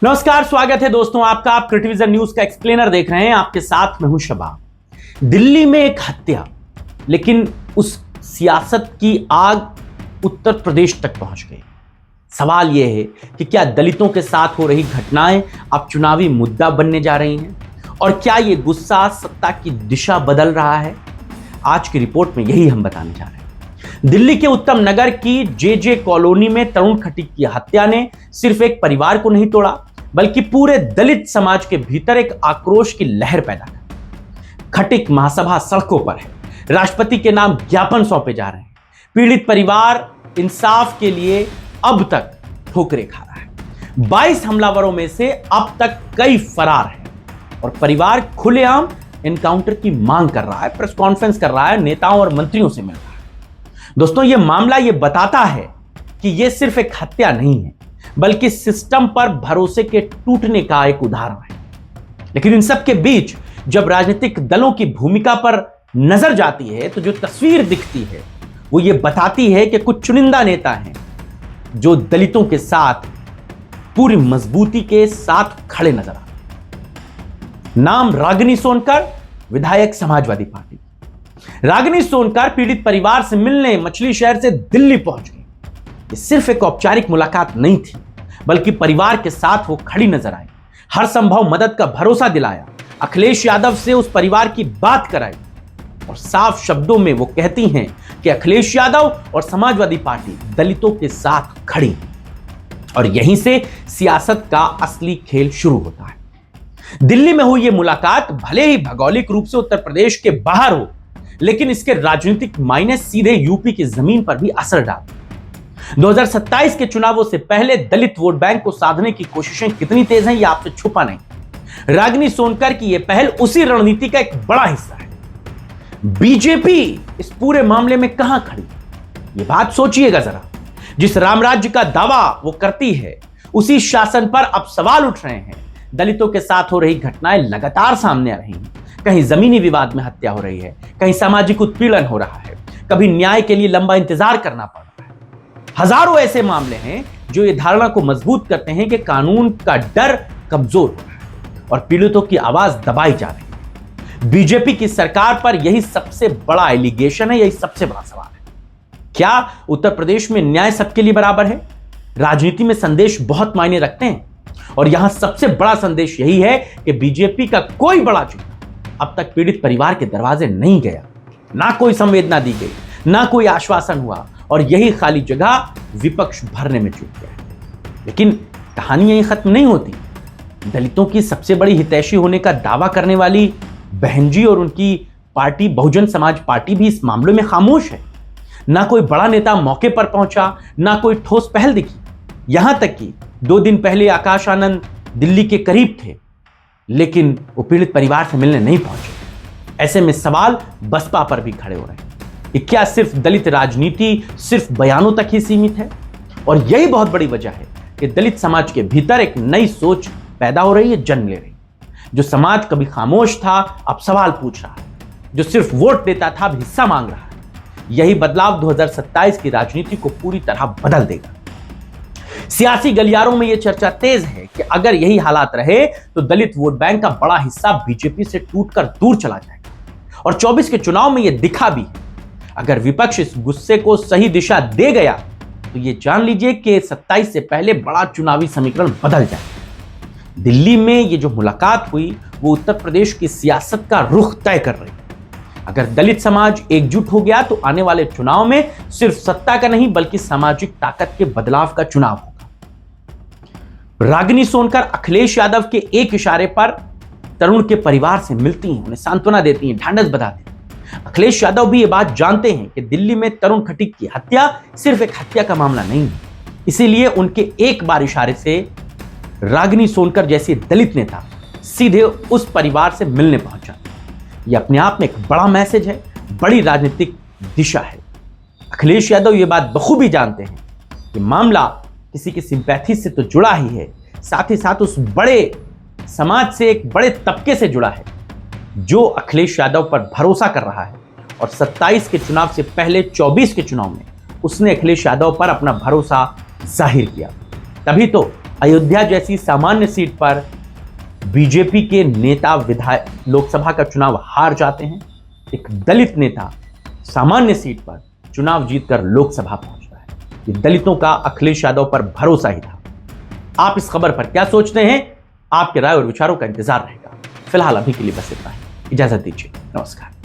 नमस्कार, स्वागत है दोस्तों आपका। आप क्रिटिविजन न्यूज का एक्सप्लेनर देख रहे हैं। आपके साथ मैं हूं शबाब। दिल्ली में एक हत्या, लेकिन उस सियासत की आग उत्तर प्रदेश तक पहुंच गई। सवाल यह है कि क्या दलितों के साथ हो रही घटनाएं अब चुनावी मुद्दा बनने जा रही हैं, और क्या यह गुस्सा सत्ता की दिशा बदल रहा है? आज की रिपोर्ट में यही हम बताने जा रहे हैं। दिल्ली के उत्तम नगर की जे कॉलोनी में तरुण खटीक की हत्या ने सिर्फ एक परिवार को नहीं तोड़ा, बल्कि पूरे दलित समाज के भीतर एक आक्रोश की लहर पैदा कर। खटीक महासभा सड़कों पर है, राष्ट्रपति के नाम ज्ञापन सौंपे जा रहे हैं। पीड़ित परिवार इंसाफ के लिए अब तक ठोकरें खा रहा है। 22 हमलावरों में से अब तक कई फरार हैं, और परिवार खुलेआम एनकाउंटर की मांग कर रहा है, प्रेस कॉन्फ्रेंस कर रहा है, नेताओं और मंत्रियों से मिल रहा है। दोस्तों, यह मामला यह बताता है कि यह सिर्फ एक हत्या नहीं है, बल्कि सिस्टम पर भरोसे के टूटने का एक उदाहरण है। लेकिन इन सब के बीच जब राजनीतिक दलों की भूमिका पर नजर जाती है, तो जो तस्वीर दिखती है वो ये बताती है कि कुछ चुनिंदा नेता हैं जो दलितों के साथ पूरी मजबूती के साथ खड़े नजर आते। नाम रागिनी सोनकर, विधायक समाजवादी पार्टी। रागिनी सोनकर पीड़ित परिवार से मिलने मछली शहर से दिल्ली पहुंच गई। ये सिर्फ एक औपचारिक मुलाकात नहीं थी, बल्कि परिवार के साथ वो खड़ी नजर आई, हर संभव मदद का भरोसा दिलाया, अखिलेश यादव से उस परिवार की बात कराई, और साफ शब्दों में वो कहती हैं कि अखिलेश यादव और समाजवादी पार्टी दलितों के साथ खड़ी। और यहीं से सियासत का असली खेल शुरू होता है। दिल्ली में हुई ये मुलाकात भले ही भौगोलिक रूप से उत्तर प्रदेश के बाहर हो, लेकिन इसके राजनीतिक मायने सीधे यूपी की जमीन पर भी असर डालते। 2027 के चुनावों से पहले दलित वोट बैंक को साधने की कोशिशें कितनी तेज हैं, यह आपसे छुपा नहीं। रागिनी सोनकर की यह पहल उसी रणनीति का एक बड़ा हिस्सा है। बीजेपी इस पूरे मामले में कहां खड़ी, यह बात सोचिएगा जरा। जिस रामराज्य का दावा वो करती है, उसी शासन पर अब सवाल उठ रहे हैं। दलितों के साथ हो रही घटनाएं लगातार सामने आ रही हैं। कहीं जमीनी विवाद में हत्या हो रही है, कहीं सामाजिक उत्पीड़न हो रहा है, कभी न्याय के लिए लंबा इंतजार करना पड़ रहा है। हजारों ऐसे मामले हैं जो ये धारणा को मजबूत करते हैं कि कानून का डर कमजोर हो रहा है और पीड़ितों की आवाज दबाई जा रही है। बीजेपी की सरकार पर यही सबसे बड़ा एलिगेशन है, यही सबसे बड़ा सवाल है। क्या उत्तर प्रदेश में न्याय सबके लिए बराबर है? राजनीति में संदेश बहुत मायने रखते हैं, और यहां सबसे बड़ा संदेश यही है कि बीजेपी का कोई बड़ा चुनाव अब तक पीड़ित परिवार के दरवाजे नहीं गया। ना कोई संवेदना दी गई, ना कोई आश्वासन हुआ, और यही खाली जगह विपक्ष भरने में चूक गया। लेकिन कहानी यही खत्म नहीं होती। दलितों की सबसे बड़ी हितैषी होने का दावा करने वाली बहन जी और उनकी पार्टी बहुजन समाज पार्टी भी इस मामले में खामोश है। ना कोई बड़ा नेता मौके पर पहुंचा, ना कोई ठोस पहल दिखी। यहां तक कि 2 दिन पहले आकाश आनंद दिल्ली के करीब थे, लेकिन वो पीड़ित परिवार से मिलने नहीं पहुंचे। ऐसे में सवाल बसपा पर भी खड़े हो रहे हैं कि क्या सिर्फ दलित राजनीति सिर्फ बयानों तक ही सीमित है? और यही बहुत बड़ी वजह है कि दलित समाज के भीतर एक नई सोच पैदा हो रही है, जन्म ले रही है। जो समाज कभी खामोश था, अब सवाल पूछ रहा है। जो सिर्फ वोट देता था, अब हिस्सा मांग रहा है। यही बदलाव 2027 की राजनीति को पूरी तरह बदल देगा। सियासी गलियारों में यह चर्चा तेज है कि अगर यही हालात रहे तो दलित वोट बैंक का बड़ा हिस्सा बीजेपी से टूटकर दूर चला जाएगा। और 24 के चुनाव में यह दिखा भी है। अगर विपक्ष इस गुस्से को सही दिशा दे गया, तो यह जान लीजिए कि 27 से पहले बड़ा चुनावी समीकरण बदल जाएगा। दिल्ली में यह जो मुलाकात हुई, वो उत्तर प्रदेश की सियासत का रुख तय कर रही है। अगर दलित समाज एकजुट हो गया, तो आने वाले चुनाव में सिर्फ सत्ता का नहीं, बल्कि सामाजिक ताकत के बदलाव का चुनाव होगा। रागिनी सोनकर अखिलेश यादव के एक इशारे पर तरुण के परिवार से मिलती हैं, उन्हें सांत्वना देती हैं, ढांढस बंधाती हैं। अखिलेश यादव भी ये बात जानते हैं कि दिल्ली में तरुण खटीक की हत्या सिर्फ एक हत्या का मामला नहीं है। इसीलिए उनके एक बार इशारे से रागिनी सोनकर जैसे दलित नेता सीधे उस परिवार से मिलने पहुंचा। यह अपने आप में एक बड़ा मैसेज है, बड़ी राजनीतिक दिशा है। अखिलेश यादव ये बात बखूबी जानते हैं कि मामला किसी की सिंपैथी से तो जुड़ा ही है, साथ ही साथ उस बड़े समाज से, एक बड़े तबके से जुड़ा है जो अखिलेश यादव पर भरोसा कर रहा है। और 27 के चुनाव से पहले 24 के चुनाव में उसने अखिलेश यादव पर अपना भरोसा जाहिर किया। तभी तो अयोध्या जैसी सामान्य सीट पर बीजेपी के नेता विधायक लोकसभा का चुनाव हार जाते हैं, एक दलित नेता सामान्य सीट पर चुनाव जीतकर लोकसभा पहुंचता है। ये दलितों का अखिलेश यादव पर भरोसा ही था। आप इस खबर पर क्या सोचते हैं? आपके राय और विचारों का इंतजार रहेगा। फिलहाल अभी के लिए बस इतना ही। इजाजत दीजिए। नमस्कार।